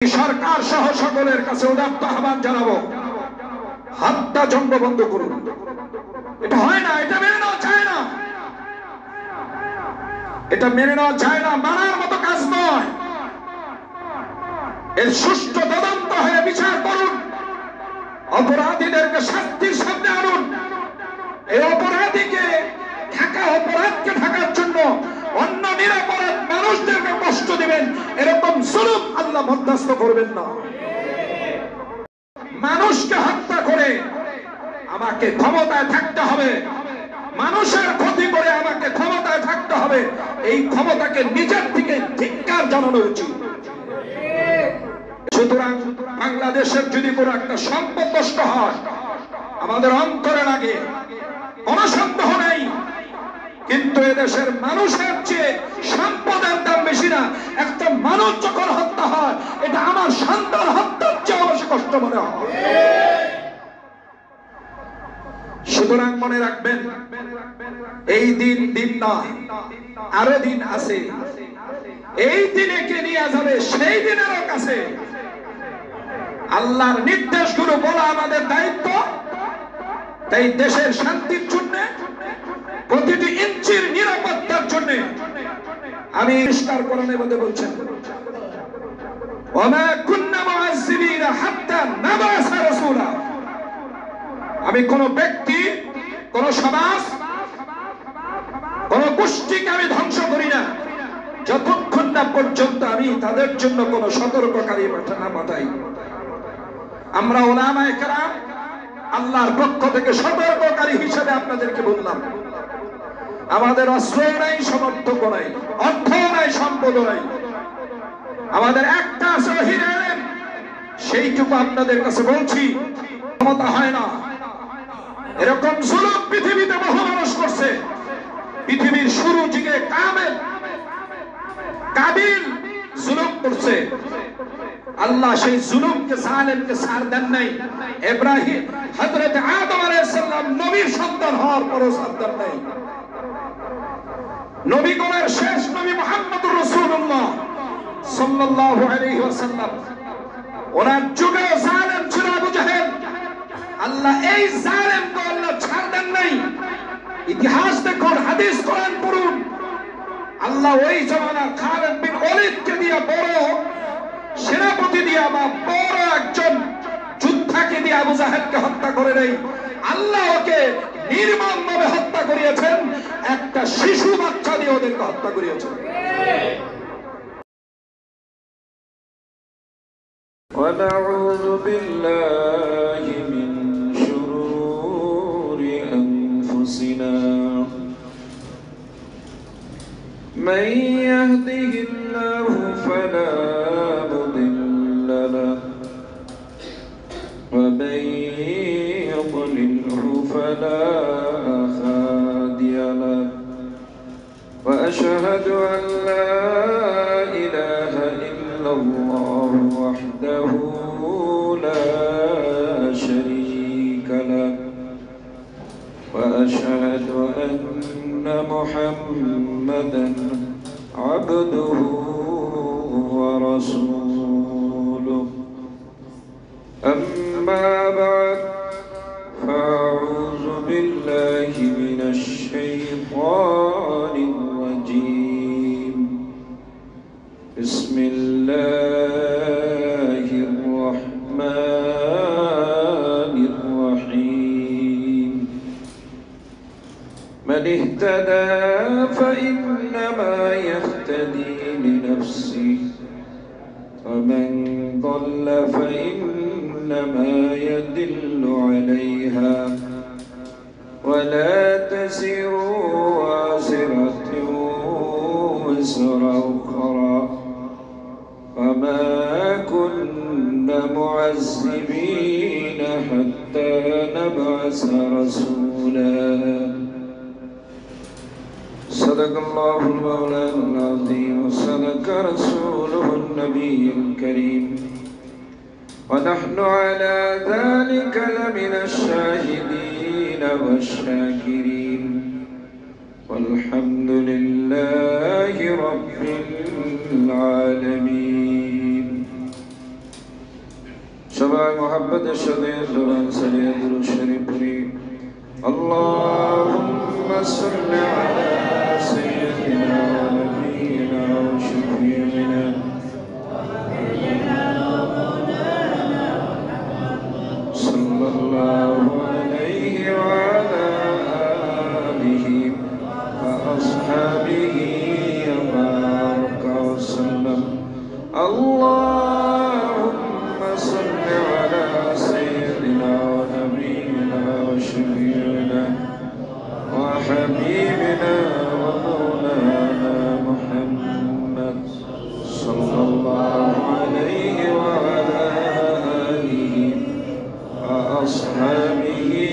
সরকার সহ সকলের কাছে উদাত্ত আহ্বান জানাবো, হত্যা জন্ম বন্ধ করুন। এটা হয় না, এটা মেনে নেওয়া যায় না, এটা মেনে নেওয়া যায় না, মানার মতো কাজ নয়। এর সুষ্ঠু তদন্ত হয়ে বিচার করুন, অপরাধীদেরকে শাস্তির সামনে আনুন। এই অপরাধীকে অপরাধকে ঢাকার জন্য অন্য নিরাপরাধ মানুষদেরকে কষ্ট দিবেন, এরকম জুলুম আল্লাহ বরদাস্ত করবেন না। মানুষকে হত্যা করে আমাকে ক্ষমতায় থাকতে হবে, মানুষের ক্ষতি করে আমাকে ক্ষমতায় থাকতে হবে, এই ক্ষমতাকে নিজের থেকে ধিক্কার জানানো উচিত। সুতরাং বাংলাদেশের যদি কোনো একটা সম্পদ নষ্ট হয় আমাদের অন্তরে লাগে, কোনো সন্দেহ নেই, কিন্তু এদেশের মানুষের চেয়ে সম্পদের দাম বেশি না। একটা মানুষ যখন হত্যা হয় এটা আমার সন্তান হত্যার চেয়ে অবশ্য কষ্ট মনে হয়। সুতরাং মনে রাখবেন, এই দিন নয়, আরো দিন আছে। এই দিনে কে নিয়ে যাবে সেই দিনেরও কাছে। আল্লাহর নির্দেশগুলো বলা আমাদের দায়িত্ব। তাই দেশের শান্তির জন্য, প্রতিটি ইঞ্চির নিরাপত্তার জন্য আমি পরিষ্কার কোরআনের মধ্যে বলছেন, ওয়ামা কুন্না মুআযযিবিনা হাত্তা নাবাসা রাসূলা। আমি কোন ব্যক্তি, কোন সমাজ, কোন গোষ্ঠীকে আমি ধ্বংস করি না যতক্ষণ না পর্যন্ত আমি তাদের জন্য কোন সতর্ককারী না পাঠাই। আমরা উলামায়ে কেরাম আল্লাহর পক্ষ থেকে সতর্ককারী হিসেবে আপনাদেরকে বললাম। আমাদের অস্ত্র নাই, সমর্থক নাই, অর্থ নাই, সম্পদ নাই, আমাদের একটা আছে ওহীর ইলম, সেইটুকু আপনাদের কাছে বলছি। ক্ষমতা হয় না, এরকম জুলুম পৃথিবীতে বহু মানুষ করছে। পৃথিবীর শুরু থেকে কাবিল জুলুম করছে, আল্লাহ সেই জুলুমকে, জালেমকে ছাড় দেন নাই। ইব্রাহিম, হযরত আদম আলাইহিস সালাম নবীর সন্তান হওয়ার পরও ছাড় দেন নাই। নবীগণের শেষ নবী মুহাম্মদুর রাসূলুল্লাহ সাল্লাল্লাহু আলাইহি ওয়াসাল্লাম, ওনার যুগে জালেম ছিল আবু জাহেল। আল্লাহ এই জালেমকে আল্লাহ ছাড় দেন নাই। ইতিহাস দেখুন, হাদিস কোরআন পড়ুন, আল্লাহ ওই জামানা খালিদ বিন ওয়ালিদকে দিয়ে, বড় সেনাপতি দিয়া বা বড় একজন যোদ্ধাকে দিয়ে আবু জাহেলকে হত্যা করে নেই। আল্লাহ ওকে নির্মমভাবে হত্যা করিয়েছেন, একটা শিশু বাচ্চা দিয়ে ওদেরকে হত্যা করিয়েছেন। ونعوذ بالله من شرور أنفسنا من يهده الله فلا مضل له ومن يضلله فلا هادي له وأشهد أن لا إله إلا الله وحده لا شريك له وأشهد أن محمدا عبده ورسوله أما بعد فأعوذ بالله من الشيطان الرجيم بسم الله الرحمن الرحيم من اهتدى فإنما يهتدي لنفسه ومن ضل فإنما يدل عليها ولا تزر وازرة وزر أخرى وما كنا معذبين حتى نبعث رسولا صدق الله المولانا العظيم وصدق رسوله النبي الكريم ونحن على ذلك لمن الشاهدين والشاكرين والحمد لله رب العالمين সবাই মোহাব্বতের সাথে জবান ছাড়িয়ে দুরূদ শরীফ পড়ি। আল্লাহুম্মা সাল্লি আলা সাইয়্যিদিনা ওয়া নাবিয়িনা ওয়া শাফিঈনা সাল্লাল্লাহু আলাইহি ওয়া আলা আলিহি ওয়া আসহাবিহি ওয়া বারাকা ওয়া সাল্লাম। আল্লাহুম্মা সাল্লি আলা সাইয়্যিদিনা ওয়া নাবিয়িনা ওয়া শাফিঈনা ওয়া হাবিবিনা ওয়া মাওলানা মুহাম্মদ সাল্লাল্লাহু আলাইহি ওয়া আলা আলিহি ওয়া আসহাবিহি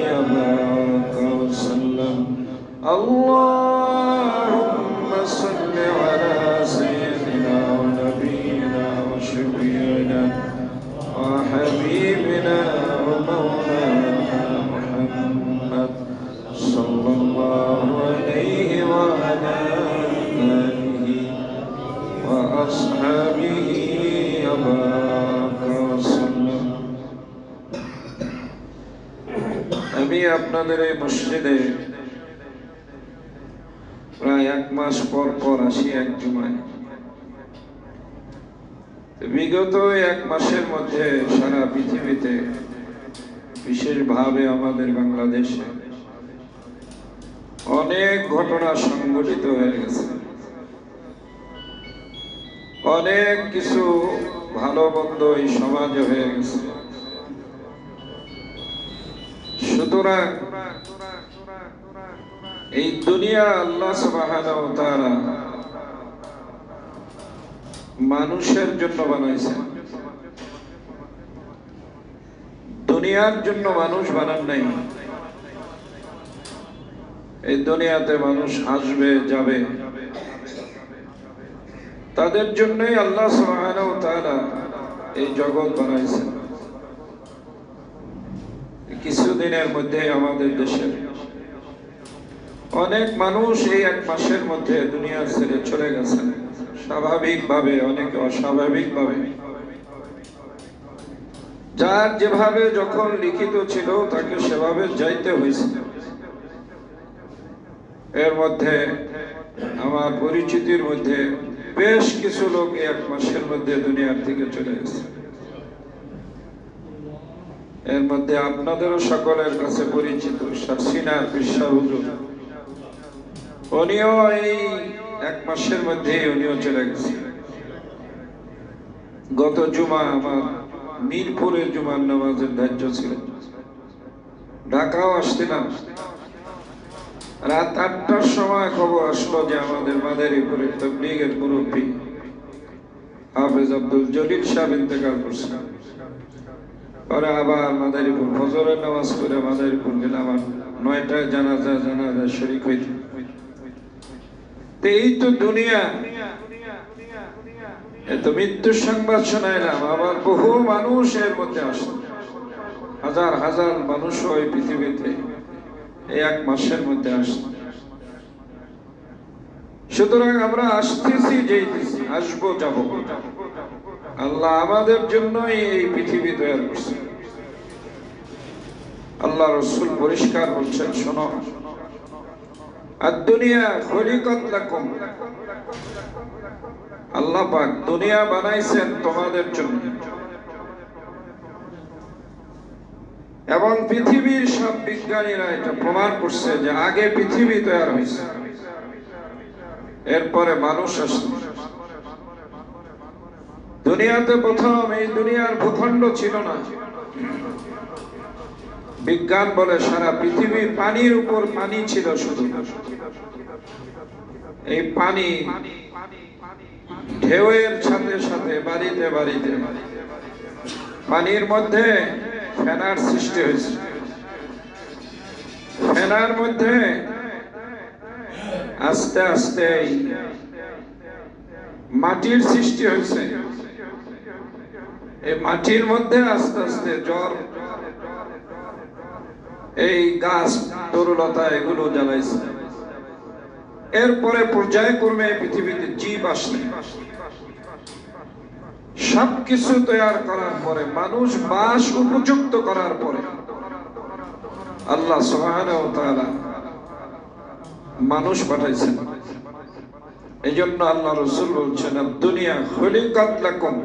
ওয়া বারাকা ওয়া সাল্লাম। اللهم صل على سيدنا ونبينا وشفيعنا وحبيبنا ومولانا محمد صلى الله عليه وعلى آله وأصحابه وبارك وسلم। আমি আপনাদের এই মসজিদে প্রায় 1 মাস পর পর আসি এক জুমায়। বিগত 1 মাসের মধ্যে সারা পৃথিবীতে, বিশেষভাবে আমাদের বাংলাদেশে অনেক ঘটনা সংঘটিত হয়ে গেছে। অনেক কিছু ভালো মন্দ এই সমাজে হয়ে গেছে। সুতরাং এই দুনিয়া আল্লাহ সুবহানাহু ওয়া তাআলা মানুষের জন্য বানাইছেন। দুনিয়ার জন্য মানুষ বানান নাই। এই দুনিয়াতে মানুষ আসবে যাবে, তাদের জন্যই আল্লাহ সুবহানাহু ওয়া তাআলা এই জগৎ বানাইছেন। কিছুদিনের মধ্যে আমাদের দেশে অনেক মানুষ এই 1 মাসের মধ্যে দুনিয়া ছেড়ে চলে গেছেন, স্বাভাবিকভাবে, অনেকে অস্বাভাবিকভাবে। যার যেভাবে যখন লিখিত ছিল তাকে সেভাবে যাইতে হয়েছে। এর মধ্যে আমার পরিচিতির মধ্যে বেশ কিছু লোক 1 মাসের মধ্যে দুনিয়ার থেকে চলে গেছে। এর মধ্যে আপনাদেরও সকলের কাছে পরিচিত সিনার বিশ্বাস হুজুর, উনিও এই 1 মাসের মধ্যে উনিও চলে গেছে। গত জুমা আমার মিরপুরের জুমার নামাজের ধার্য ছিল, ঢাকাও আসছিলাম। রাত 8টার সময় খবর আসলো যে আমাদের মাদারীপুরের তাবলীগের মুরব্বী হাফেজ আব্দুল জলিল সাহেব ইন্তেকাল করছেন। পরে আবার মাদারীপুর ফজরের নামাজ পড়ে মাদারীপুর গেলাম, 9টায় জানাজা শরীক হইতে। এই তো দুনিয়া, এত মৃত্যুর সংবাদ শোনাইলাম। আবার বহু মানুষ এর মধ্যে আসলো, হাজার হাজার মানুষ ওই পৃথিবীতে এই 1 মাসের মধ্যে আসলো। সুতরাং আমরা আসতেছি, যেতেছি, আসবো, যাব। আল্লাহ আমাদের জন্যই এই পৃথিবী তৈরি করছে। আল্লাহ রাসূল পরিষ্কার বলছেন, শোনো, আদ-দুনিয়া খুলিকাত লাকুম। আল্লাহ পাক দুনিয়া বানাইছেন তোমাদের জন্য, এবং পৃথিবীর সব বিজ্ঞানীরা এটা প্রমাণ করছে যে আগে পৃথিবী তৈরি হয়েছে, এরপরে মানুষ আসছে। দুনিয়াতে প্রথম এই দুনিয়ার ভূখণ্ড ছিল না। বিজ্ঞান বলে সারা পৃথিবীর পানির উপর পানি ছিল শুধু। এই পানি ঢেউয়ের সাথে সাথে বাড়িতে বাড়িতে পানির মধ্যে ফেনার সৃষ্টি হয়েছে। ফেনার মধ্যে আস্তে আস্তে মাটির সৃষ্টি হয়েছে। এই মাটির মধ্যে আস্তে আস্তে জল, এই গাছ, তরুলতা এগুলো জ্বালাইছে। এরপরে পর্যায়ক্রমে পৃথিবীতে জীব আসলে সবকিছু তৈরি করার পরে, মানুষ বাস উপযুক্ত করার পরে আল্লাহ সুবহানাহু ওয়া তাআলা মানুষ পাঠাইছেন। এজন্য আল্লাহ রাসূল বলছেন, দুনিয়া খুলিকাত লাকুম,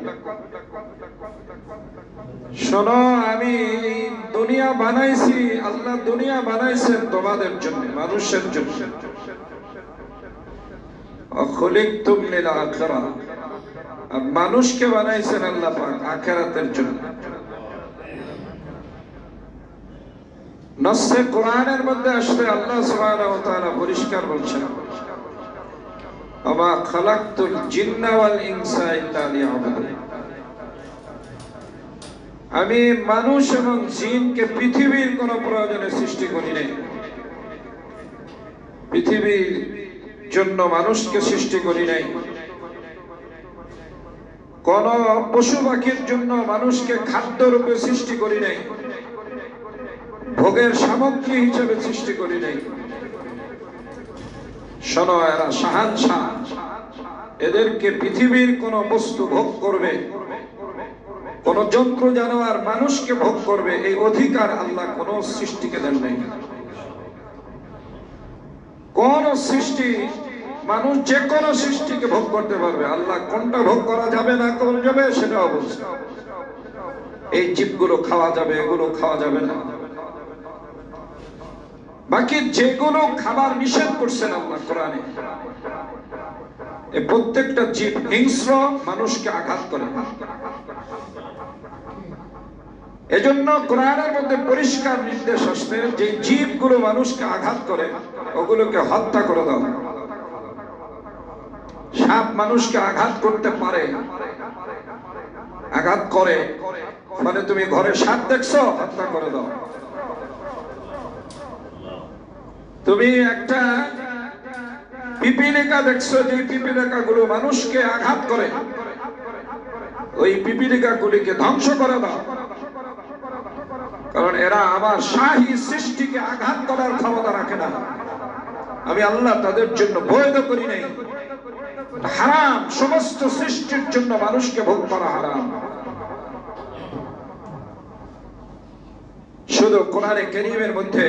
শোনো আমি এই দুনিয়া বানাইছি, আল্লাহ দুনিয়া বানাইছেন তোমাদের জন্য, মানুষের জন্য। খুলিকতুম লিল আখিরাহ, আর মানুষকে বানাইছেন আল্লাহ পাক আখিরাতের জন্য। নসে কোরআনের মধ্যে আসলে আল্লাহ সুবহানাহু ওয়া তাআলা পরিষ্কার বলছেন, ওয়া খালাকতুল জিন্না ওয়াল ইনসা ইল্লা লিয়াবুদুন, আমি মানুষ এবং জিনকে পৃথিবীর কোন প্রয়োজনে সৃষ্টি করি নাই। পৃথিবীর জন্য মানুষকে সৃষ্টি করি নাই, কোন পশু পাখির জন্য মানুষকে খাদ্য রূপে সৃষ্টি করি নাই, ভোগের সামগ্রী হিসেবে সৃষ্টি করি নাই। শোনো, এরা শাহানশাহ, এদেরকে পৃথিবীর কোন বস্তু ভোগ করবে, কোন যন্ত্র জানোয়ার মানুষকে ভোগ করবে, এই অধিকার আল্লাহ কোন সৃষ্টিকে দেন নাই। কোন সৃষ্টি, মানুষ যে কোনো সৃষ্টিকে ভোগ করতে পারবে, আল্লাহ কোনটা ভোগ করা যাবে না করা যাবে সেটাও বলছে। এই জীবগুলো খাওয়া যাবে, এগুলো খাওয়া যাবে না। বাকি যেগুলো খাবার নিষেধ করছেন আল্লাহ কোরআনে, এই প্রত্যেকটা জীব হিংস্র, মানুষকে আঘাত করে। এজন্য কোরআনের মধ্যে পরিষ্কার নির্দেশ আসছে, যে জীবগুলো মানুষকে আঘাত করে ওগুলোকে হত্যা করে দাও। সাপ মানুষকে আঘাত করতে পারে, আঘাত করে, মানে তুমি ঘরে সাপ দেখছো, হত্যা করে দাও। তুমি একটা পিপিলিকা দেখছো, যে পিপিলিকা গুলো মানুষকে আঘাত করে, ওই পিপিলিকা গুলিকে ধ্বংস করে দাও, কারণ এরা আমার শাহী সৃষ্টিকে আঘাত করার ক্ষমতা রাখে না। আমি আল্লাহ তাদের জন্য বৈধ করি নাই, হারাম। সমস্ত সৃষ্টির জন্য মানুষকে ভোগ করা হারাম। শুধু কোরআনে কারীমের মধ্যে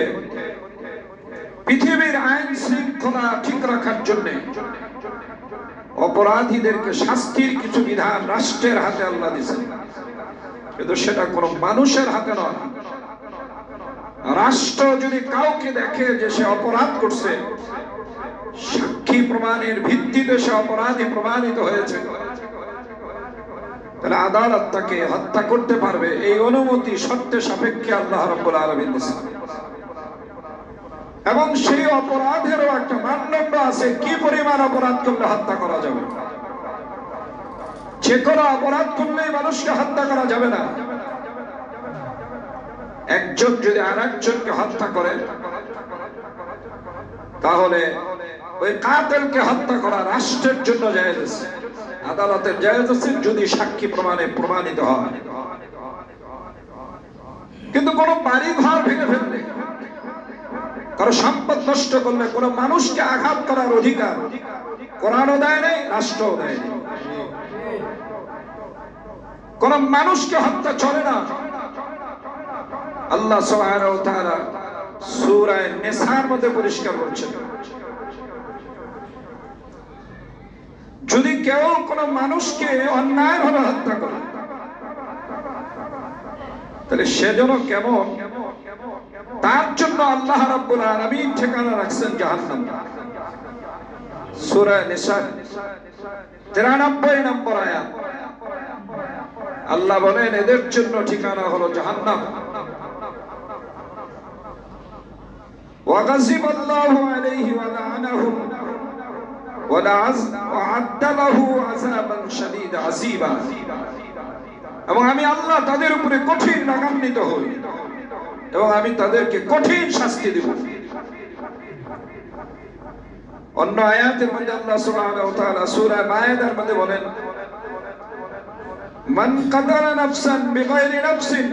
পৃথিবীর আইন শৃঙ্খলা ঠিক রাখার জন্য অপরাধীদেরকে শাস্তির কিছু বিধান রাষ্ট্রের হাতে আল্লাহ দিয়েছেন, কিন্তু সেটা কোন মানুষের হাতে নয়। রাষ্ট্র যদি কাউকে দেখে যে সে অপরাধ করছে, সাক্ষী প্রমাণের ভিত্তিতে সে অপরাধী প্রমাণিত হয়েছে, তাহলে আদালত তাকে হত্যা করতে পারবে। এই অনুমতি শর্তে সাপেক্ষে আল্লাহ রাব্বুল আলামিন দিয়েছেন। এবং সেই অপরাধেরও একটা মানদণ্ড আছে, কি পরিমাণ অপরাধ করলে হত্যা করা যাবে। যে কোনো অপরাধ করলে মানুষকে হত্যা করা যাবে না। একজন যদি আরেকজনকে হত্যা করে, তাহলে ওই কাতিলকে হত্যা করা রাষ্ট্রের জন্য জায়েজ আছে, আদালতের জায়েজ আছে, যদি সাক্ষী প্রমাণে প্রমাণিত হয়। কিন্তু কোন বাড়ি ঘর ভেঙে ফেললে, কারো সম্পদ নষ্ট করলে, কোন মানুষকে আঘাত করার অধিকার কোরআনও দেয় নাই, রাষ্ট্রও দেয় নাই। কোন মানুষকে হত্যা চলে না। আল্লাহ সুবহানাহু ওয়া তাআলা সূরা নিসার মধ্যে পরিষ্কার বলছেন, যদি কেউ কোন মানুষকে অন্যায়ভাবে হত্যা করে, তাহলে সেজন্য কেমন, তার জন্য আল্লাহ রাব্বুল আলামিন ঠিকানা রাখছেন জাহান্নাম। সূরা নিসা 93 নম্বর আয়াত আল্লাহ বলেন, এদের জন্য ঠিকানা হলো জাহান্নাম। وغضب الله عليه ولعنه وأعد له عذابا شديدا عذابا, এবং আমি আল্লাহ তাদের উপরে কঠিন রাগান্বিত হই এবং আমি তাদেরকে কঠিন শাস্তি দেব। অন্য আয়াতের মধ্যে আল্লাহ সুবহানাহু ওয়া তাআলা সূরা মায়েদার মধ্যে বলেন, মান কাতালা নাফসান বিগাইরি নাফসিন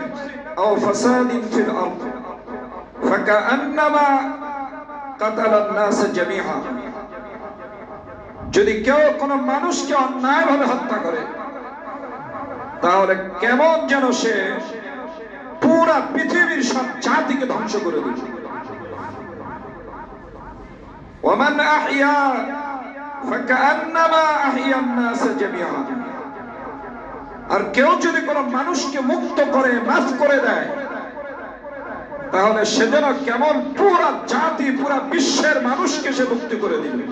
আও ফাসাদিন ফিল আরদ ফাকান্নামা কাতালা আন-নাস জামিআ, যদি কেউ কোন মানুষকে অন্যায়ভাবে হত্যা করে, তাহলে কেমন যেন সে পুরা পৃথিবীর সব জাতিকে ধ্বংস করে দিবে। ওয়ামান আহইয়া ফাকান্নামা আহইয়ান নাস জামিআ। আর কেউ যদি কোনো মানুষকে মুক্ত করে মাফ করে দেয়, তাহলে সে যেন কেমন পুরা জাতি পুরা বিশ্বের মানুষকে সে মুক্তি করে দিবে।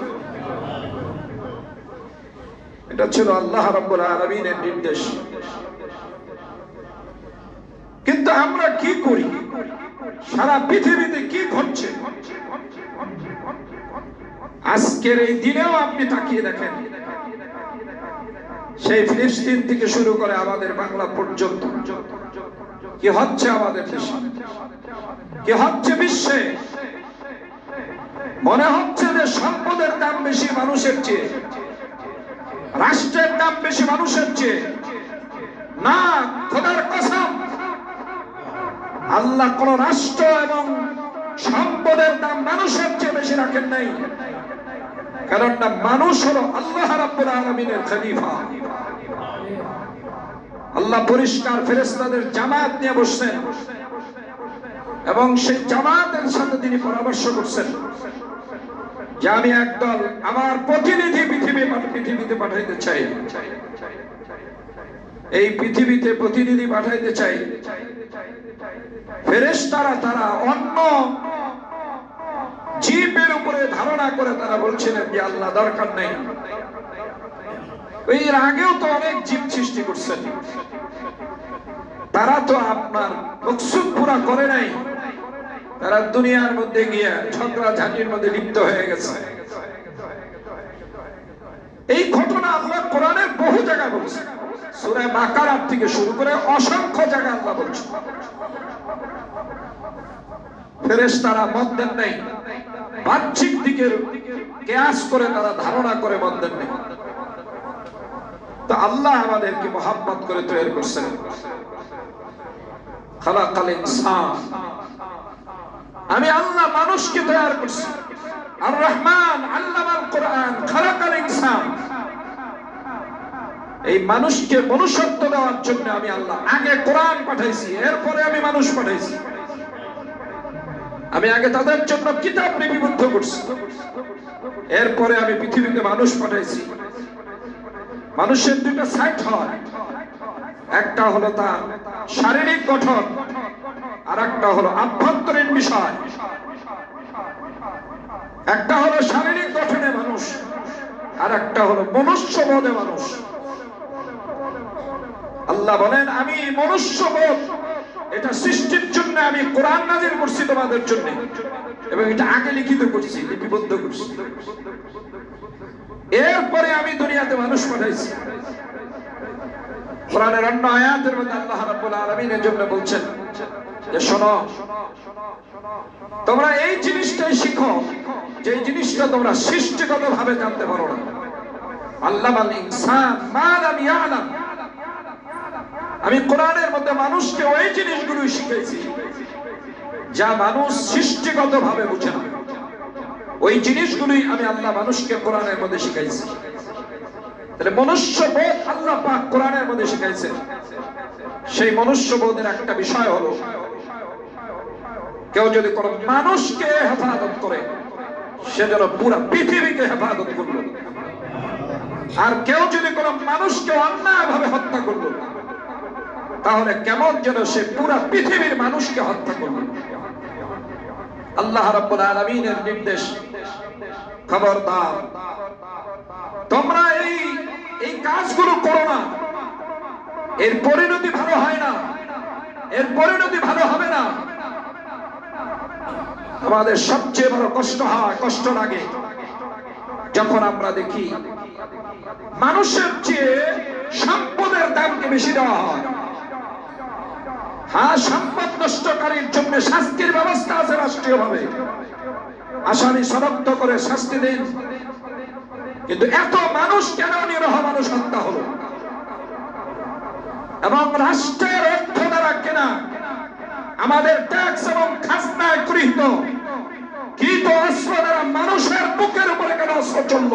এটা ছিল আল্লাহ রাব্বুল আলামিনের নির্দেশ। কিন্তু আমরা কি করি? সারা পৃথিবীতে কি ঘটছে আজকের এই দিনেও আপনি তাকিয়ে দেখেন, সেই ফিলিস্তিন থেকে শুরু করে আমাদের বাংলা পর্যন্ত কি হচ্ছে আমাদের দেশে, কি হচ্ছে বিশ্বে। মনে হচ্ছে যে সম্পদের দাম বেশি মানুষের চেয়ে, রাষ্ট্রের দাম বেশি মানুষের চেয়ে। না, খোদার কসম, আল্লাহ কোন রাষ্ট্র এবং সম্পদের দাম মানুষের চেয়ে বেশি রাখেন নাই। কারণ না, মানুষ হলো আল্লাহ রাব্বুল আলামিনের খলিফা। আল্লাহ পরিষ্কার ফেরেশতাদের জামাত নিয়ে বসছেন এবং সেই জামাতের সাথে তিনি পরামর্শ করছেন যে আমি একদল আমার প্রতিনিধি পৃথিবীতে পাঠাইতে চাই। এই পৃথিবীতে প্রতিনিধি পাঠাইতে চাই। ফেরেশতারা তারা অন্য জীবের উপরে ধারণা করে তারা বলছিলেন যে আল্লাহ দরকার নেই। এর আগেও তো অনেক জীব সৃষ্টি করছেন, তারা তো আপনার মকসুদ পুরা করে নাই। তারা দুনিয়ার মধ্যে গিয়ে ঝগড়া ঝাঁটির মধ্যে লিপ্ত হয়ে গেছে। এই ঘটনা আল্লাহ কোরআনের বহু জায়গায় বলছে। সূরা বাকারা থেকে শুরু করে অসংখ্য জায়গায় আল্লাহ বলছে। ফেরেশতারা মত দেন নাই, বাহ্যিক দিকের কিয়াস করে তারা ধারণা করে মত দেন নাই। তো আল্লাহ আমাদেরকে মহব্বত করে তৈরি করছেন। খালাকাল ইনসান, আমি আল্লাহ মানুষকে তৈরি করছি। আর রহমান আল্লামাল কোরআন খালাকাল ইনসান। এই মানুষকে মনুষ্যত্ব দেওয়ার জন্য আমি আল্লাহ আগে কোরআন পাঠাইছি, এরপরে আমি মানুষ পাঠাইছি। আমি আগে তাদের জন্য কিতাব লিপিবদ্ধ করছি, এরপরে আমি পৃথিবীতে মানুষ পাঠাইছি। মানুষের দুটো সাইড হয়, একটা হলো তার শারীরিক গঠন, আর একটা হলো আভ্যন্তরীণ বিষয়। একটা হলো শারীরিক গঠনে মানুষ, আর একটা হলো মনুষ্যবোধে মানুষ। আল্লাহ বলেন আমি মনুষ্যবোধ এটা সৃষ্টির জন্য আমি কোরআন নাযিল করছি তোমাদের জন্য, এবং এটা আগে লিখিত করছি, লিপিবদ্ধ করছি। এরপরে আমি দুনিয়াতে মানুষ পাঠাইছি। কোরআনের অন্য আয়াতের মধ্যে আল্লাহ রাব্বুল আলামিনের জন্য বলছেন যে শোনো, তোমরা এই জিনিসটাই শিখো যে জিনিসটা তোমরা সৃষ্টিগতভাবে জানতে পারো না। আল্লামাল ইনসান মা লাম ইয়ালাম। আমি কোরআনের মধ্যে মানুষকে ওই জিনিসগুলোই শিখাইছি যা মানুষ সৃষ্টিগতভাবে বুঝে না। ওই জিনিসগুলোই আমি আল্লাহ মানুষকে কোরআনের মধ্যে শিখাইছি। তাহলে মনুষ্যবোধ আল্লাহ পাক কোরআনের মধ্যে শিখাইছেন। সেই মনুষ্যবোধের একটা বিষয় হলো, কেউ যদি কোনো মানুষকে হেফাজত করে সে যেন পুরো পৃথিবীকে হেফাজত করলো, আর কেউ যদি কোনো মানুষকে অন্যায়ভাবে হত্যা করলো তাহলে কেমন যেন সে পুরো পৃথিবীর মানুষকে হত্যা করলো। আল্লাহ রাব্বুল আলামিনের নির্দেশ, খবরদার তোমরা এই কাজগুলো করো না। এর পরিণতি ভালো হয় না, এর পরিণতি ভালো হবে না। আমাদের সবচেয়ে বড় কষ্ট হয়, কষ্ট লাগে যখন আমরা দেখি মানুষের চেয়ে সম্পদের দামকে বেশি দেওয়া হয়। হ্যাঁ, সম্পদ নষ্টকারীর জন্য শাস্তির ব্যবস্থা আছে রাষ্ট্রীয়ভাবে, আসামি শনাক্ত করে শাস্তি দিন। কিন্তু এত মানুষ কেন নিরহ মানুষ হত্যা হলো? এবং রাষ্ট্রের অর্থ দ্বারা কেনা, আমাদের ট্যাক্স এবং খাজনায় গৃহীত অস্ত্র দ্বারা মানুষের বুকের উপরে কেন অস্ত্র চলল?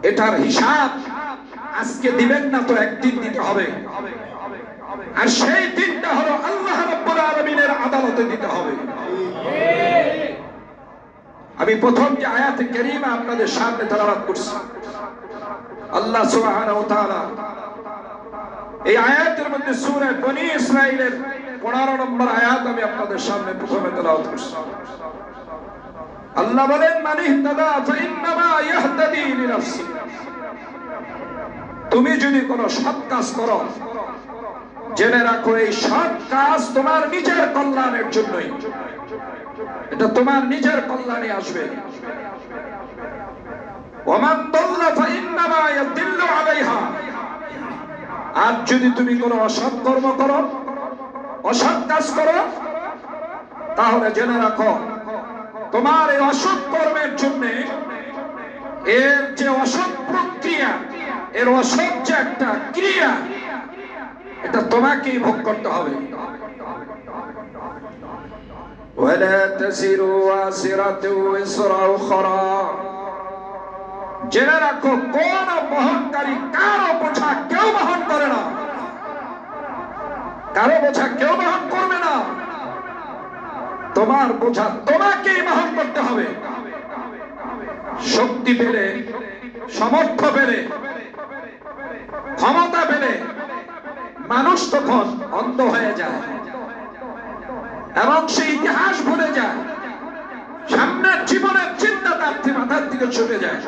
এটার হিসাব আজকে দিবেন না তো একদিন দিতে হবে, আর সেই দিনটা হলো আল্লাহ রাব্বুল আলামিনের আদালতে দিতে হবে। আমি প্রথম যে আয়াতে কারীমা আপনাদের সামনে তেলাওয়াত করছি, আল্লাহ সুবহানাহু ওয়া তাআলা এই আয়াতের মধ্যে সূরা বনী ইসরাঈলের 15 নম্বর আয়াত আমি আপনাদের সামনে প্রথমে তেলাওয়াত করছি। আল্লাহ বলেন, মান ইহতাদা ফাইন্নামা ইয়াহতাদি লিনাফসি, তুমি যদি কোনো সৎ কাজ করো জেনে রাখো এই সৎ কাজ তোমার নিজের কল্যাণের জন্যই, এটা তোমার নিজের কল্যাণে আসবে। ওমান দাল্লা ফাইন্নামা ইয়াদিল্লু আলাইহা, আর যদি তুমি কোনো অসৎ কর্ম করো, অসৎ কাজ করো, তাহলে জেনে রাখো তোমার এই অসৎ কর্মের জন্য এর যে অসৎ প্রক্রিয়া, এর অসৎ যে একটা ক্রিয়া, এটা তোমাকেই ভোগ করতে হবে। ওয়ালা তাসিরু ওয়াসিরাতু ইসরা উখরা, জেনে রাখো কোন বহনকারী কারো বোঝা কেউ বহন করে না, কারো বোঝা কেউ বহন করবে না, তোমার বোঝা তোমাকেই বহন করতে হবে। শক্তি পেলে, সামর্থ্য পেলে, ক্ষমতা পেলে মানুষ তখন অন্ধ হয়ে যায় এবং সেই ইতিহাস ভুলে যায়, সামনের জীবনের চিন্তা তার মাথার দিকে ছুটে যায়।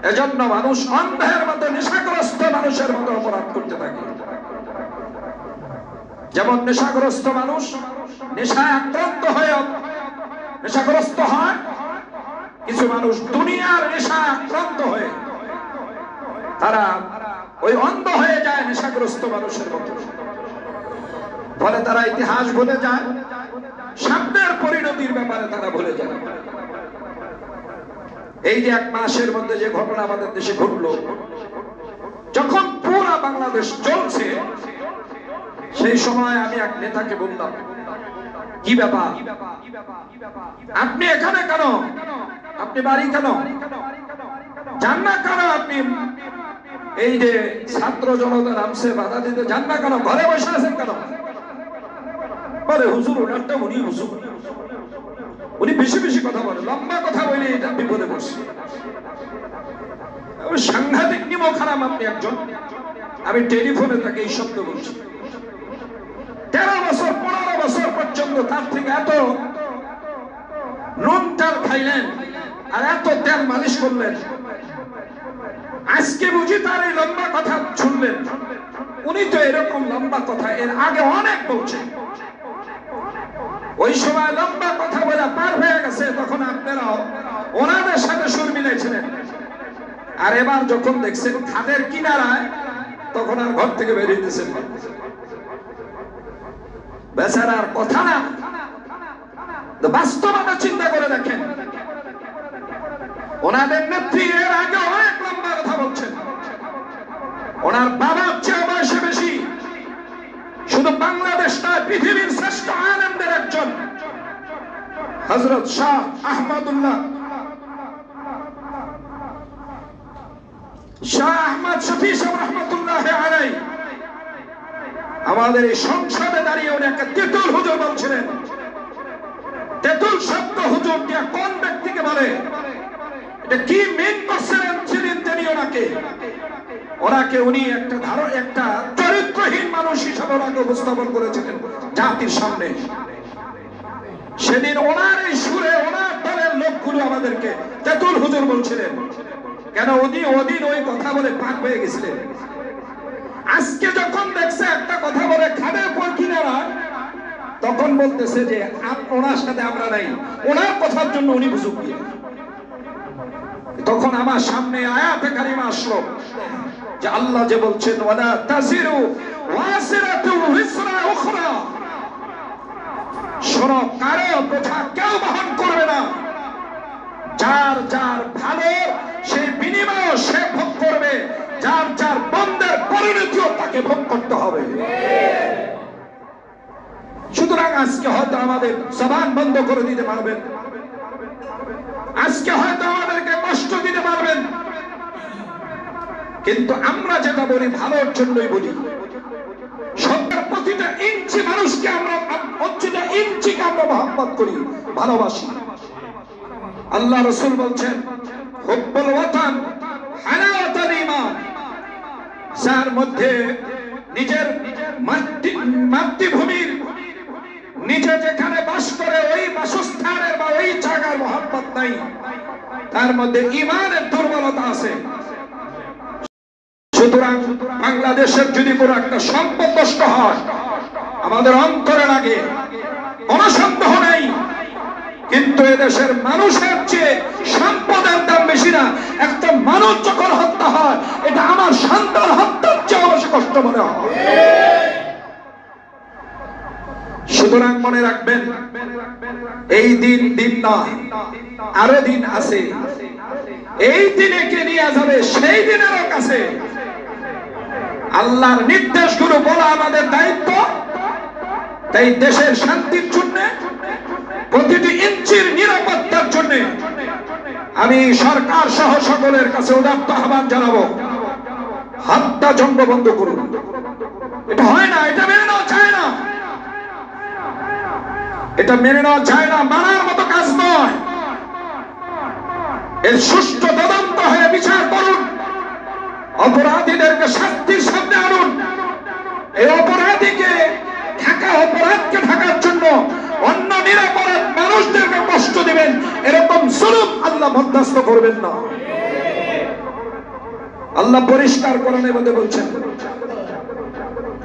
এজন্য মানুষ অন্ধের মতো, নেশাগ্রস্ত মানুষের মতো অপরাধ করতে থাকে। যেমন নেশাগ্রস্ত মানুষ নেশায় আক্রান্ত হয়ে নেশাগ্রস্ত হয়, কিছু মানুষ দুনিয়ার নেশায় আক্রান্ত হয়ে তারা ওই অন্ধ হয়ে যায় নেশাগ্রস্ত মানুষের মতো। ফলে তারা ইতিহাস ভুলে যায়, সামনের পরিণতির ব্যাপারে তারা ভুলে যায়। এই যে 1 মাসের মধ্যে যে ঘটনা আমাদের দেশে ঘটলো, যখন পুরা বাংলাদেশ চলছে, সেই সময় আমি এক নেতাকে বললাম, কি ব্যাপার, আপনি এখানে কেন, আপনি বাড়ি কেন যান না কেন, আপনি এই যে ছাত্র জনতা নামছে বাধা দিতে যান না কেন, ঘরে বসে আছেন কেন? বলে, হুজুর ওনারটা উনি হুজুর, উনি বেশি বেশি কথা বলে, লম্বা কথা বলে এটা বিপদে বসে। সাংঘাতিক নিমো খারাপ আপনি একজন। আমি টেলিফোনে তাকে এই শব্দ বলছি। 13 বছর 15 বছর পর্যন্ত তার থেকে এত নুন তেল খাইলেন আর এত তেল মালিশ করলেন, আজকে বুঝি তার এই লম্বা কথা শুনলেন। উনি তো এরকম লম্বা কথা এর আগে অনেক বলছেন, ওই সময় লম্বা কথা বলে পার হয়ে গেছে, তখন আপনারাও ওনাদের সাথে সুর মিলাইছিলেন। আর এবার যখন দেখছেন খাদের কিনারায়, তখন আর ঘর থেকে বেরিয়ে দিয়েছেন। বেচারার কথা না, বাস্তবতা চিন্তা করে দেখেন। ওনাদের নেত্রী এর আগে অনেক লম্বা কথা বলছেন, ওনার বাবার চেয়ে বয়সে বেশি, শুধু বাংলাদেশ নয় পৃথিবীর শ্রেষ্ঠ আলেমদের একজন হযরত শাহ আহমদুল্লাহ, শাহ আহমদ শফি সাহেব রহমাতুল্লাহ আলাইহি আমাদের এই সংসদে দাঁড়িয়ে উনি একটা তেতুল হুজুর বলছিলেন। তেতুল শব্দ হুজুর দিয়ে কোন ব্যক্তিকে বলে, এটা কি মেন করছিলেন তিনি ওনাকে উনি একটা চরিত্রহীন মানুষ হিসাবে ওনাকে উপস্থাপন করেছিলেন জাতির সামনে। সেদিন ওনার এই সুরে ওনার দলের লোকগুলো আমাদেরকে তেতুল হুজুর বলছিলেন, কেন ওদিন ওই কথা বলে পাক হয়ে গেছিলেন। আজকে যখন দেখছে একটা কথা বলে খাদের পর কিনারা, তখন বলতেছে যে ওনার সাথে আমরা নাই, ওনার কথার জন্য উনি বুঝুক। তখন আমার সামনে আয়াতে কারিমা আসলো যে আল্লাহ যে বলছেন, ওয়ালা তাজিরু ওয়াসিরাতু উযরা উখরা, শোনো কারো বোঝা কেউ বহন করবে না, যার যার ভালো সেই বিনিময় সে ভোগ করবে, যার যার বন্দের পরিণতিও তাকে ভোগ করতে হবে। সুতরাং আজকে হয়তো আমাদের জবান বন্ধ করে দিতে পারবেন, আজকে হয়তো আমাদেরকে কষ্ট দিতে পারবেন, কিন্তু আমরা যেটা বলি ভালোর জন্যই বলি। সবার প্রতিটা ইঞ্চি মানুষকে আমরা, প্রতিটা ইঞ্চিকে আমরা মহব্বত করি, ভালোবাসি। আল্লাহ রাসূল বলছেন, হুব্বুল ওয়াতান হালাওয়াতুল ঈমান, যার মধ্যে নিজের মাতৃভূমির, নিজে যেখানে বাস করে ওই বাসস্থানের বা ওই জায়গার মহব্বত নাই, তার মধ্যে ঈমানের দুর্বলতা আছে। সুতরাং বাংলাদেশের যদি কোনো একটা সম্পদ নষ্ট হয়, আমাদের অন্তরে লাগে, কোনো সন্দেহ নেই। কিন্তু এদেশের মানুষের চেয়ে সম্পদের দাম বেশি না। একটা মানুষ যখন হত্যা হয়, এটা আমার সন্তান হত্যার চেয়ে বেশি কষ্ট মনে হয়। সুতরাং মনে রাখবেন, এই দিন দিন নয়, আরো দিন আছে। এই দিনে কে নিয়ে যাবে সেই দিনেরও কাছে। আল্লাহর নির্দেশগুলো বলা আমাদের দায়িত্ব। তাই দেশের শান্তির জন্য, প্রতিটি ইঞ্চির নিরাপত্তার জন্য আমি সরকার সহ সকলের কাছে উদাত্ত আহ্বান জানাবো, হত্যা জন্ম বন্ধ করুন। এটা হয় না, এটা মেনে নেওয়া যায় না, এটা মেনে নেওয়া যায় না, মানার মতো কাজ নয়। এর সুষ্ঠু তদন্ত হয়ে বিচার করুন, অপরাধীদেরকে শাস্তির সামনে আনুন। এই অপরাধীকে অপরাধকে ঢাকার জন্য অন্য নিরাপরাধ মানুষদেরকে কষ্ট দিবেন, এরকম জুলুম আল্লাহ বরদাস্ত করবেন না। আল্লাহ পরিষ্কার কোরআনের মধ্যে বলছেন,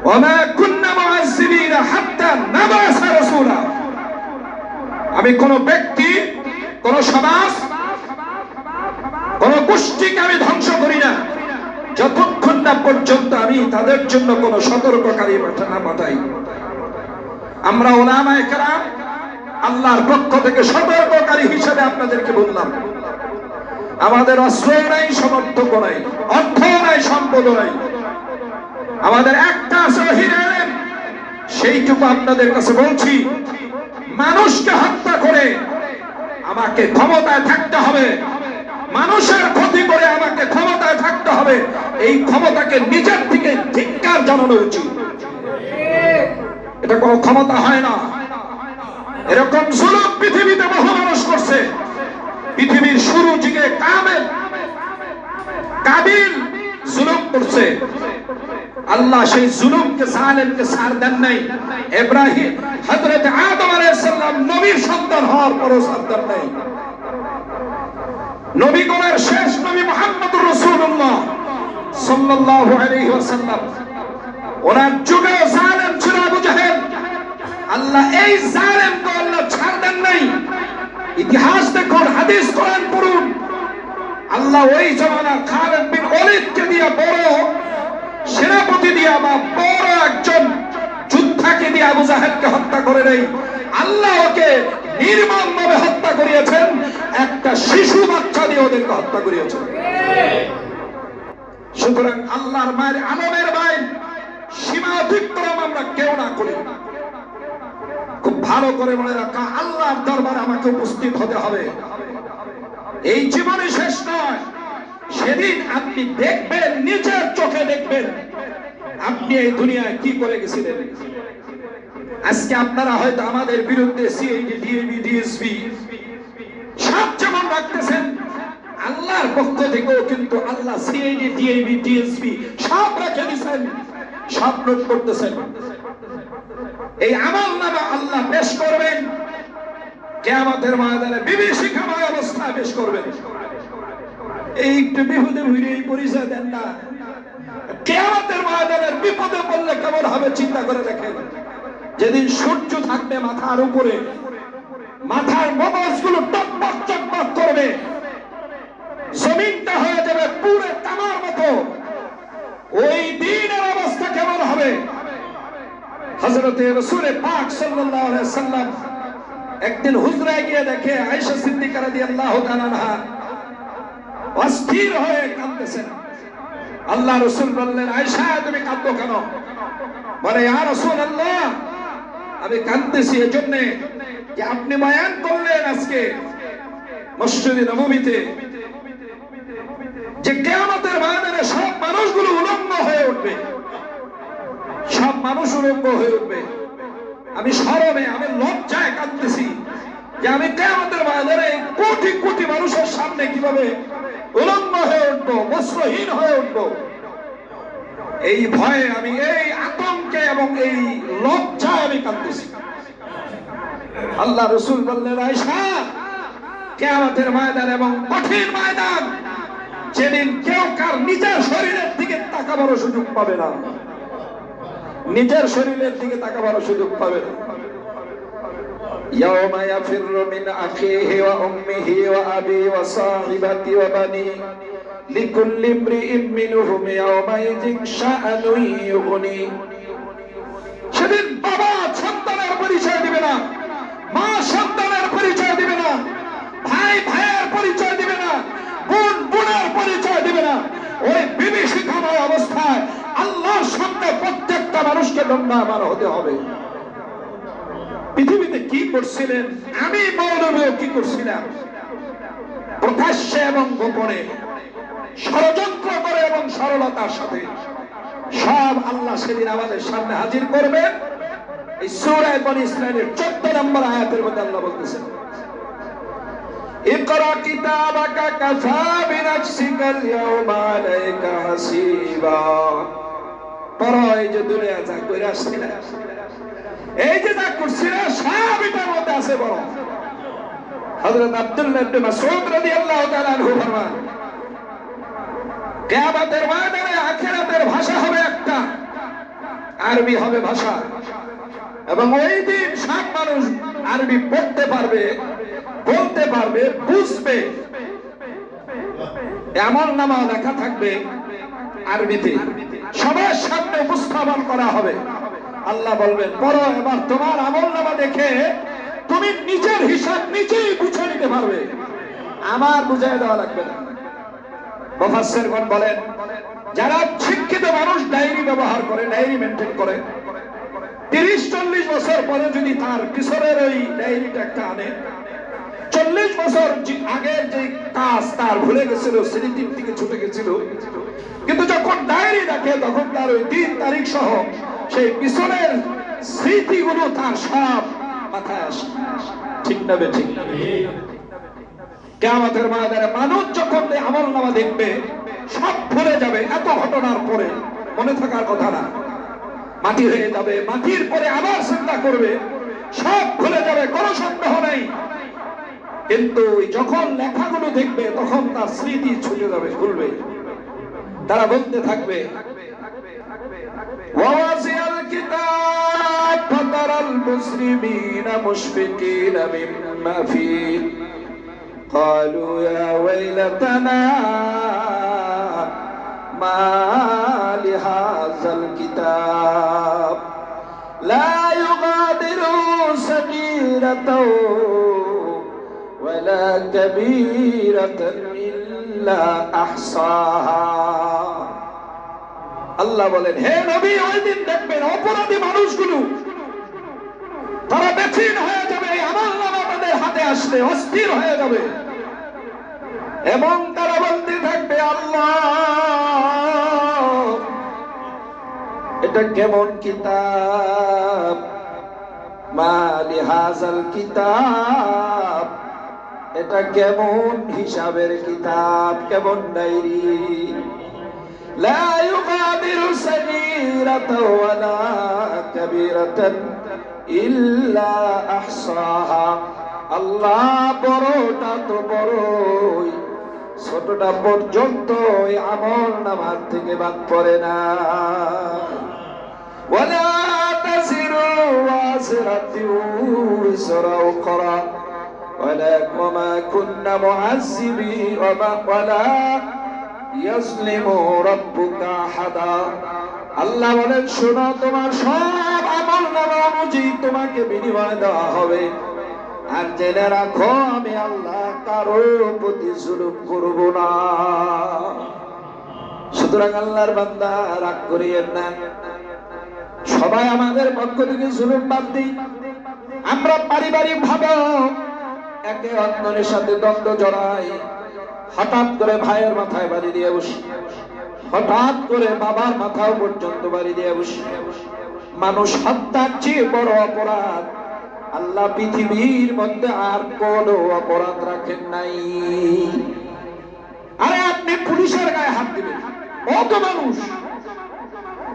ওয়ামা কুন্না মুআযযিবিনা হাত্তা নাবাসা রাসূলা। আমি কোন ব্যক্তি, কোন সমাজ, কোন গোষ্ঠীকে আমি ধ্বংস করি না যতক্ষণ না পর্যন্ত আমি তাদের জন্য কোন সতর্ককারী না পাঠাই। আমরা উলামায়ে কেরাম আল্লাহর পক্ষ থেকে সতর্ককারী হিসেবে আপনাদেরকে বললাম। আমাদের অস্ত্র নাই, সমর্থক নাই, অর্থ নাই, সম্পদ নাই, আমাদের একটা শহীদ এলেন। সেইটুকু আপনাদের কাছে বলছি, মানুষকে হত্যা করে আমাকে ক্ষমতায় থাকতে হবে, মানুষের ক্ষতি করে আমাকে ক্ষমতায় থাকতে হবে, এই ক্ষমতাকে নিজের থেকে ধিক্কার জানানো উচিত। এটা কোনো ক্ষমতা হয় না। এরকম জুলুম পৃথিবীতে বহু মানুষ করছে। পৃথিবীর শুরু থেকে কাবিল জুলুম করছে। আল্লাহ সেই জুলুমকে, জালেমকে ছাড় দেন নাই। ইব্রাহিম, হযরত আদম আলাইহিস সালাম নবীর সন্তান হওয়ার পরও ছাড় দেন নাই। নবীগণের শেষ নবী মুহাম্মদুর রাসূলুল্লাহ সাল্লাল্লাহু আলাইহি ওয়াসাল্লাম, ওনার যুগে জালেম ছিল আবু জাহেল। আল্লাহ এই জালেমকে আল্লাহ ছাড় দেন নাই। ইতিহাস দেখুন, হাদিস কোরআন পড়ুন। আল্লাহ ওই জামানা খালিদ বিন ওয়ালিদকে দিয়া, বড় সেনাপতি দিয়া বা বড় একজন যোদ্ধাকে দিয়ে আবু জাহেলকে হত্যা করে নাই। আল্লাহ ওকে নির্মমভাবে হত্যা করিয়েছেন, একটা শিশু বাচ্চা দিয়ে ওদেরকে হত্যা করিয়েছেন। সুতরাং আল্লাহর মায়ের, আলমের মায়ের সীমা অতিক্রম আমরা কেউ না করি। খুব ভালো করে মনে রাখা, আল্লাহর দরবারে আমাকে উপস্থিত হতে হবে। এই জীবনে শেষ নয়। সেদিন আপনি দেখবেন, নিজের চোখে দেখবেন আপনি এই দুনিয়ায় কি করে গেছিলেন। আজকে আপনারা হয়তো আমাদের বিরুদ্ধে সিআইডি, ডিএবি, ডিএসপি সব যেমন রাখতেছেন, আল্লাহর পক্ষ থেকেও কিন্তু আল্লাহ সিআইডি, ডিএবি, ডিএসপি সব রেখে দিয়েছেন, সব নোট করতেছেন। এই আমলনামা আল্লাহ পেশ করবেন কিয়ামতের ময়দানে, বিভীষিকাময় অবস্থায় পেশ করবেন। এই একটু বিপদে ভুলে এই পরিচয় দেন না, কিয়ামতের ময়দানের বিপদে পড়লে কেমন হবে চিন্তা করে দেখেন। যেদিন সূর্য থাকবে মাথার উপরে, মাথার মগজগুলো টকবক চকবক করবে, জমিনটা হয়ে যাবে পুরো তামার মতো। ওই দিনের অবস্থা কেমন হবে? হযরতে রাসূল পাক সাল্লাল্লাহু আলাইহি ওয়াসাল্লাম একদিন হুজরায় গিয়ে দেখে আয়েশা সিদ্দিকা রাদিয়াল্লাহু তাআলা আনহা অস্থির হয়ে কাঁদতেছেন। আল্লাহ রাসূল বললেন, আয়েশা তুমি কাঁদো কেন? বলে, ইয়া রাসূলুল্লাহ, আমি কাঁদতেছি এজন্য যে আপনি বয়ান করলেন আজকে মসজিদে নববীতে যে কিয়ামতের ময়দানে সব মানুষগুলো উলঙ্গ হয়ে উঠবে, সব মানুষ উলঙ্গ হয়ে উঠবে। আমি শরমে, আমি লজ্জায় কাঁদতেছি যে আমি কিয়ামতের ময়দানে কোটি কোটি মানুষের সামনে কিভাবে উলঙ্গ হয়ে উঠবো, বস্ত্রহীন হয়ে উঠবো। এই ভয়ে আমি, এই আতঙ্কে এবং এই লজ্জায় আমি কাঁদতেছি। আল্লাহ রাসূল বললেন, আয়েশা, কিয়ামতের ময়দান এবং কঠিন ময়দান, যেদিন কেউ কার নিজের শরীরের দিকে তাকাবার সুযোগ পাবে না, নিজের শরীরের দিকে তাকাবার সুযোগ পাবে না। ইয়াওমা ইয়াফিরু মিন আখিহি ওয়া উম্মিহি ওয়া আবি ওয়া সাহিবাতি ওয়া বানি লিকুল্লি ইমরিইন মিনহুম ইয়াওমাইযিন শাআনুন ইউগনি। সেদিন বাবা সন্তানের পরিচয় দিবে না, মা সন্তানের পরিচয় দিবে না, ভাই ভাইয়ের পরিচয় দিবে না, বোন বোনের পরিচয় দিবে না। ওই বিভীষিকাময় অবস্থায় আল্লাহর সামনে প্রত্যেকটা মানুষকে দণ্ডায়মান হতে হবে। পৃথিবীতে কি করছিলেন, আমি মৌলভীও কি করছিলাম, প্রকাশ্যে এবং গোপনে, ষড়যন্ত্র করে এবং সরলতার সাথে, সব আল্লাহ সেদিন আমাদের সামনে হাজির করবেন। এই সূরা বনী ইসরাঈলের 14 নম্বর আয়াতের মধ্যে আল্লাহ বলতেছেন, ইকরা কিতাবাকা কাফা বিনাফসিকাল ইয়াওমা আলাইকা হাসিবা। পড়ো, এই যে দুনিয়া যা কইরা আসছিল, এই যে যা করছিল, সব এটার মধ্যে আছে। বড় হযরত আব্দুল্লাহ ইবনে মাসউদ রাদিয়াল্লাহু তাআলা আনহু ফরমান, কিয়ামতের ময়দানে আখিরাতের ভাষা হবে একটা, আরবি হবে ভাষা, এবং ওই দিন সব মানুষ আরবি পড়তে পারবে, বলতে পারবে, বুঝবে। এমন নামা লেখা থাকবে আরবিতে, সবার সামনে উপস্থাপন করা হবে। আল্লাহ বলবেন, পড়ো, এবার তোমার আমল নামা দেখে তুমি নিজের হিসাব নিজেই বুঝে নিতে পারবে, আমার বুঝাই দেওয়া লাগবে না। মুফাসসিরগণ বলেন, যারা শিক্ষিত মানুষ ডায়েরি ব্যবহার করে, ডায়েরি মেনটেন করে, 30-40 বছর পরে যদি তার পিছনের ওই ডায়েরিটা একটা আনে, 40 বছর আগের যে কাজ তার ভুলে গেছিল, স্মৃতির দিকে ছুটে গেছিল, কিন্তু যখন ডায়েরি দেখে তখন তার ওই দিন তারিখ সহ সেই পিছনের স্মৃতিগুলো তার সব মাথায় আসে। ঠিক না ঠিক? কিয়ামতের ময়দানে মানুষ যখন আমলনামা দেখবে সব ভুলে যাবে। এত ঘটনার পরে মনে থাকার কথা না, মাটি হয়ে যাবে, মাটির পরে আবার চিন্তা করবে, সব ভুলে যাবে, কোনো সন্দেহ নেই। কিন্তু যখন লেখাগুলো দেখবে তখন তার স্মৃতি ছুটে যাবে, ভুলবে। তারা বলতে থাকবে, ওয়াসিয়াল কিতাব ফাতারাল মুসলিমিনা মুশফিকিনা মিম্মা ফীহি ক্বালু ইয়া ওয়াইলাতানা মা লিহাযাল কিতাব লা ইউগাদিরু সাগীরাতাও ওয়ালা কাবীরাতান ইল্লা আহসাহা। আল্লাহ বলেন, হে নবী, ওই দিন দেখবেন অপরাধী মানুষগুলো তারা বেচৈন হয়ে যাবে, আমলনামা তাদের হাতে আসলে অস্থির হয়ে যাবে, এবং তারা বলতে থাকবে, আল্লাহ, এটা কেমন কিতাব, মা লিহাযাল কিতাব, এটা কেমন হিসাবের কিতাব, কেমন ডায়েরি, লা ইউগাদিরু সাগীরাতাও ওয়ালা কাবীরাতান ইল্লা আহসাহা। আল্লাহ, বড়টা তো বড়ই, ছোটটা পর্যন্ত এই আমলনামার থেকে বাদ পড়ে না। ওয়ালা তাযিরু ওয়াযিরাতু উযরা উখরা ওয়ালা কুন্না মুআযযিবিন ওয়ালা ইয়াজলিমু রাব্বুকা আহাদা। আল্লাহ বলেন, শোনো, তোমার সব আমলনামা অনুযায়ী তোমাকে বিনিময় দেওয়া হবে, আর জেনে রাখো, আমি আল্লাহ কারোর প্রতি জুলুম করব না। সুতরাং আল্লাহর বান্দা, রাগ করিয়েন না, সবাই আমাদের পক্ষ থেকে জুলুম বাদ দিই। আমরা পারিবারিক ভাবে একে অন্যের সাথে দ্বন্দ্ব জড়াই, হঠাৎ করে ভাইয়ের মাথায় বাড়ি দিয়ে বসে, হঠাৎ করে বাবার মাথাও পর্যন্ত বাড়ি দিয়ে বসে। মানুষ হত্যার চেয়ে বড় অপরাধ আল্লাহ পৃথিবীর মধ্যে আর কোন অপরাধ রাখেন নাই। আরে আপনি পুলিশের গায়ে হাত দিবেন, ও তো মানুষ,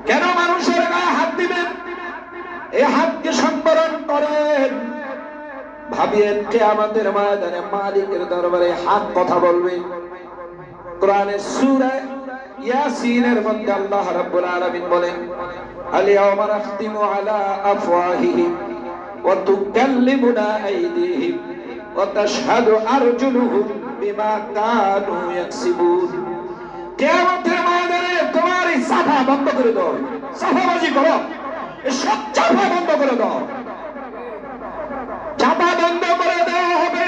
কেন মানুষের গায়ে হাত দিবেন? এই হাতকে সম্বরণ করেন, ভাবিয়েন কে আমাদের ময়দানে মালিকের দরবারে হাত কথা বলবে। কোরআনের সূরা ইয়াসিনের মধ্যে আল্লাহ রাব্বুল আলামিন বলেন, আল-ইয়াওমা নাখতিমু আলা আফওয়াহিহিম ওয়া তুকাল্লিমুনা আইদিহিম ওয়া তাশহাদু আরজুলুহুম বিমা কানু ইয়াকসিবুন। কিয়ামতের ময়দানে তোমার এই সাফা বন্ধ করে দাও, সাফাবাজি করো, এই সব চাপা বন্ধ করে দাও, চাপা বন্ধ করে দেওয়া হবে।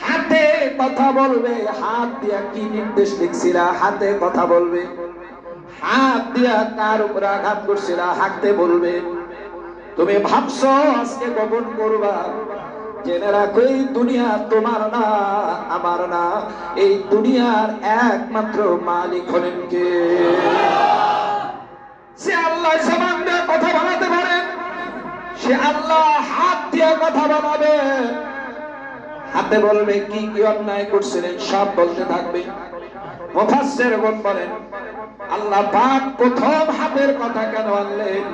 হাতে কথা বলবে, হাত দিয়া কি নির্দেশ লিখছিলা, হাতে কথা বলবে। হাত দিয়া কার উপর আঘাত করছিলা, হাতে বলবে। তুমি ভাবছো আজকে গোপন করবা, জেনে রাখো এই দুনিয়া তোমার না, আমার না, এই দুনিয়ার একমাত্র মালিক হলেন কে? সে আল্লাহ জবান দিয়ে কথা বানাতে পারেন, সে আল্লাহ হাত দিয়ে কথা বানাবে। হাতে বলবে কি কি অন্যায় করছিলেন সব বলতে থাকবে। মুফাসসিরগণ বলেন আল্লাহ পাক প্রথম হাতের কথা কেন আনলেন?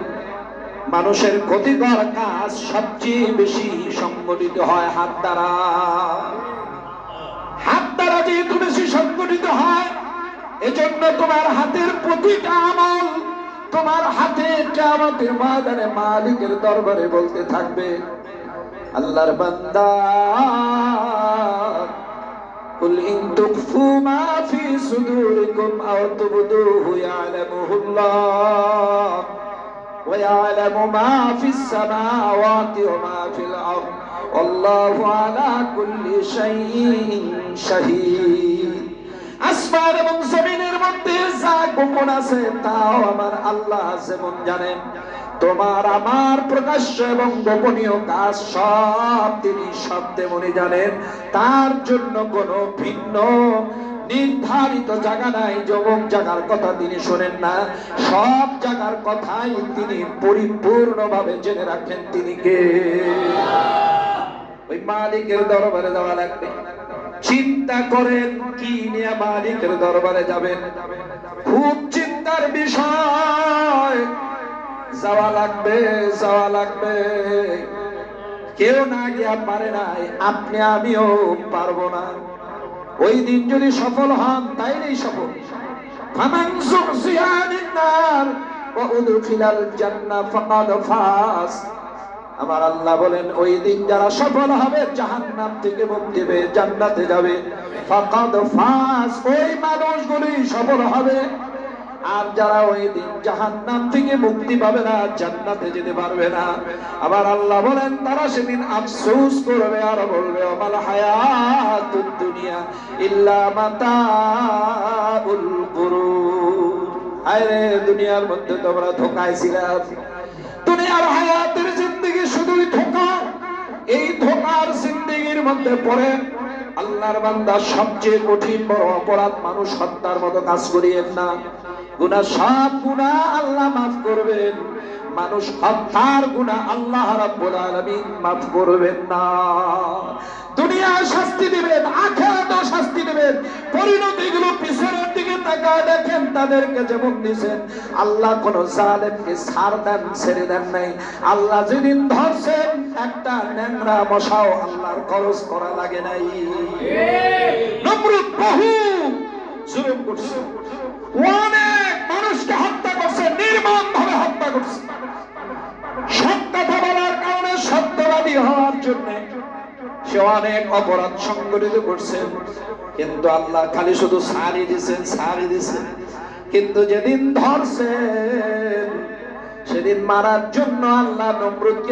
মানুষের ক্ষতিকর কাজ সবচেয়ে বেশি সংগঠিত হয় হাত দ্বারা। হাত দ্বারা যেহেতু বেশি সংগঠিত হয়, এজন্য তোমার হাতের প্রতিটা আমল তোমার হাতে কিয়ামতের ময়দানে মালিকের দরবারে বলতে থাকবে, আল্লাহর বান্দা কুল ইন তুখফু মা ফি সুদুরিকুম আও তুবদুহু ইয়ালামুহুল্লাহ ওয়া ইয়ালামু মা ফিস সামাওয়াতি ওয়া মা ফিল আরদ আল্লাহু আলা কুল্লি শাইইন শাহীদ। আসমান এবং জমিনের মধ্যে যা গোপন আছে তাও আমার আল্লাহ যেমন জানেন, তোমার আমার প্রকাশ্য এবং গোপনীয় কাজ সব তিনি সব তেমনি জানেন। তার জন্য কোনো ভিন্ন নির্ধারিত জায়গা নাই, যমক জায়গার কথা তিনি শোনেন না, সব জায়গার কথাই তিনি পরিপূর্ণভাবে জেনে রাখেন। তিনি কে? ওই মালিকের দরবারে যাওয়া লাগবে। চিন্তা করেন কি নিয়ে মালিকের দরবারে যাবেন, খুব চিন্তার বিষয়। যাওয়া লাগবে, যাওয়া লাগবে। কেউ না গিয়া পারে নাই, আপনি আমিও পারবো না। ওই দিন যদি সফল হন তাইলেই সফল। ফামান যুহজিহা আনিন নার ওয়া উদখিলাল জান্নাহ ফাকাদ ফাজ। আমার আল্লাহ বলেন ওই দিন যারা সফল হবে, জাহান্নাম থেকে মুক্তি পেয়ে জান্নাতে যাবে, ফাকাদ ফাজ, ওই মানুষগুলোই সফল হবে। আর যারা ওই দিন জাহান্নাম থেকে মুক্তি পাবে না, জান্নাতে যেতে পারবে না, আবার আল্লাহ বলেন তারা সেদিন আফসোস করবে আর বলবে ওয়াল হায়াতুদ দুনিয়া ইল্লা মাতাউল গুরুর। আরে দুনিয়ার মধ্যে তোমরা ধোঁকায় ছিলা, দুনিয়ার হায়াতের জিন্দেগি শুধুই ধোঁকা। এই ধোঁকার জিন্দেগির মধ্যে পড়ে আল্লাহর বান্দা সবচেয়ে কঠিন বড় অপরাধ মানুষ হত্যার মতো কাজ করিয়েন না। গুনাহ সব গুনাহ আল্লাহ মাফ করবেন, মানুষ হত্যার গুনাহ আল্লাহ রাব্বুল আলামিন মাফ করবেন না। দুনিয়ায় শাস্তি দিবেন, আখিরাতেও শাস্তি দিবেন। পরিণতিগুলো পিছনের দিকে তাকায় দেখেন, তাদেরকে যেমন দিয়েছেন আল্লাহ কোন জালেমকে ছাড় দেন, ছেড়ে দেন নাই। আল্লাহ যেদিন ধরছেন একটা ন্যাংরা মশাও আল্লাহর খরচ করা লাগে নাই। নমরুদ বহু জুলুম করছে, অনেক মানুষকে হত্যা করছে, নির্মম ভাবে হত্যা করছে। সত্য কথা বলার কারণে, সত্যবাদী হওয়ার জন্য সে অনেক অপরাধ সংগঠিত করছে, কিন্তু আল্লাহ খালি শুধু ছাড়ি দিছেন, ছাড়ি দিছেন। কিন্তু যেদিন ধরছেন সেদিন মারার জন্য আল্লাহ নমরুদকে